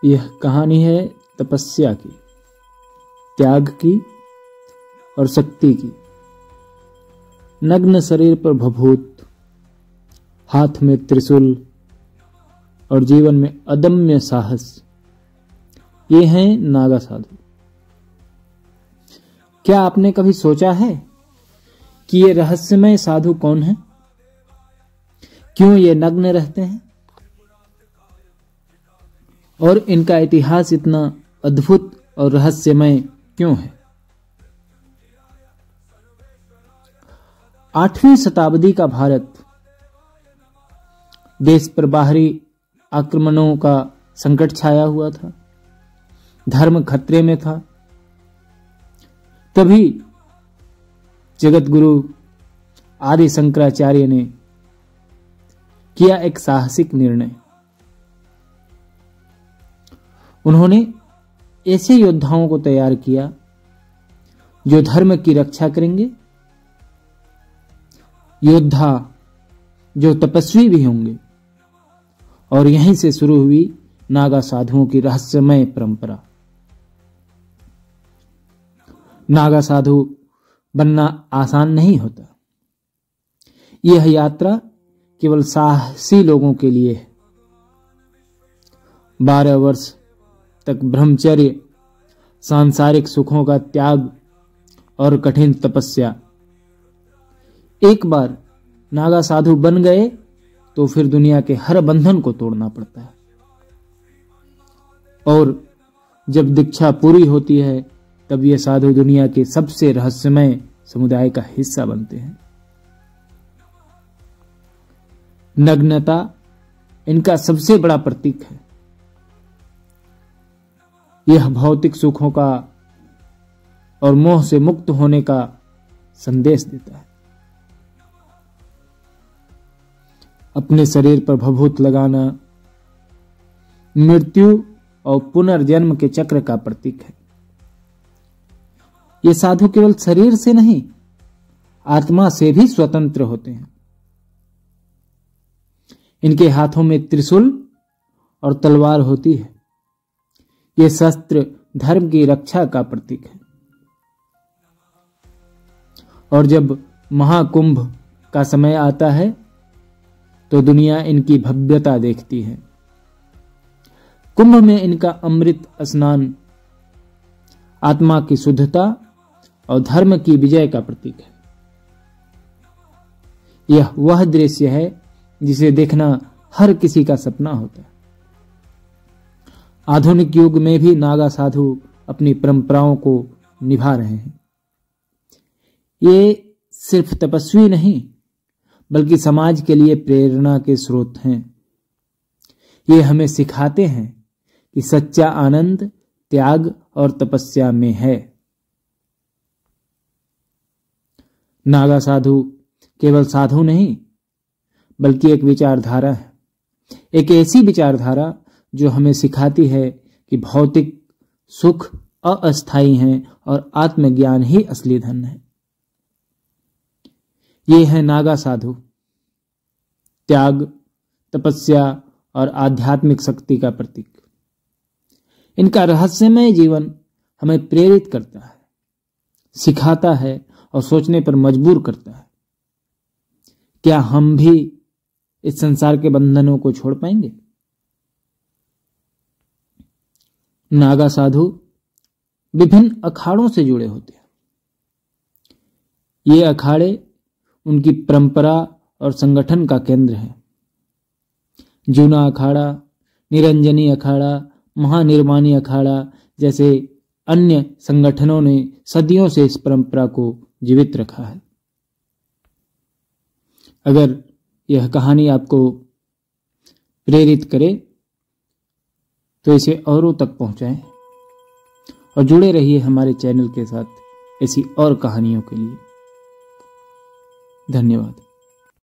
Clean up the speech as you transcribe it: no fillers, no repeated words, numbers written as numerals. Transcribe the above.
यह कहानी है तपस्या की, त्याग की और शक्ति की। नग्न शरीर पर भभूत, हाथ में त्रिशूल और जीवन में अदम्य साहस, ये हैं नागा साधु। क्या आपने कभी सोचा है कि ये रहस्यमय साधु कौन है? क्यों ये नग्न रहते हैं? और इनका इतिहास इतना अद्भुत और रहस्यमय क्यों है? 8वीं शताब्दी का भारत, देश पर बाहरी आक्रमणों का संकट छाया हुआ था, धर्म खतरे में था। तभी जगत गुरु आदि शंकराचार्य ने किया एक साहसिक निर्णय। उन्होंने ऐसे योद्धाओं को तैयार किया जो धर्म की रक्षा करेंगे, योद्धा जो तपस्वी भी होंगे। और यहीं से शुरू हुई नागा साधुओं की रहस्यमय परंपरा। नागा साधु बनना आसान नहीं होता। यह यात्रा केवल साहसी लोगों के लिए है। 12 वर्ष तक ब्रह्मचर्य, सांसारिक सुखों का त्याग और कठिन तपस्या। एक बार नागा साधु बन गए तो फिर दुनिया के हर बंधन को तोड़ना पड़ता है। और जब दीक्षा पूरी होती है तब ये साधु दुनिया के सबसे रहस्यमय समुदाय का हिस्सा बनते हैं। नग्नता इनका सबसे बड़ा प्रतीक है। यह भौतिक सुखों का और मोह से मुक्त होने का संदेश देता है। अपने शरीर पर भभूत लगाना मृत्यु और पुनर्जन्म के चक्र का प्रतीक है। ये साधु केवल शरीर से नहीं, आत्मा से भी स्वतंत्र होते हैं। इनके हाथों में त्रिशूल और तलवार होती है। ये शस्त्र धर्म की रक्षा का प्रतीक है। और जब महाकुंभ का समय आता है तो दुनिया इनकी भव्यता देखती है। कुंभ में इनका अमृत स्नान आत्मा की शुद्धता और धर्म की विजय का प्रतीक है। यह वह दृश्य है जिसे देखना हर किसी का सपना होता है। आधुनिक युग में भी नागा साधु अपनी परंपराओं को निभा रहे हैं। ये सिर्फ तपस्वी नहीं बल्कि समाज के लिए प्रेरणा के स्रोत हैं। ये हमें सिखाते हैं कि सच्चा आनंद त्याग और तपस्या में है। नागा साधु केवल साधु नहीं बल्कि एक विचारधारा है। एक ऐसी विचारधारा जो हमें सिखाती है कि भौतिक सुख अस्थायी हैं और आत्मज्ञान ही असली धन है। ये है नागा साधु, त्याग, तपस्या और आध्यात्मिक शक्ति का प्रतीक। इनका रहस्यमय जीवन हमें प्रेरित करता है, सिखाता है और सोचने पर मजबूर करता है। क्या हम भी इस संसार के बंधनों को छोड़ पाएंगे? नागा साधु विभिन्न अखाड़ों से जुड़े होते हैं। ये अखाड़े उनकी परंपरा और संगठन का केंद्र है। जूना अखाड़ा, निरंजनी अखाड़ा, महानिर्वाणी अखाड़ा जैसे अन्य संगठनों ने सदियों से इस परंपरा को जीवित रखा है। अगर यह कहानी आपको प्रेरित करे तो इसे औरों तक पहुंचाएं और जुड़े रहिए हमारे चैनल के साथ ऐसी और कहानियों के लिए। धन्यवाद।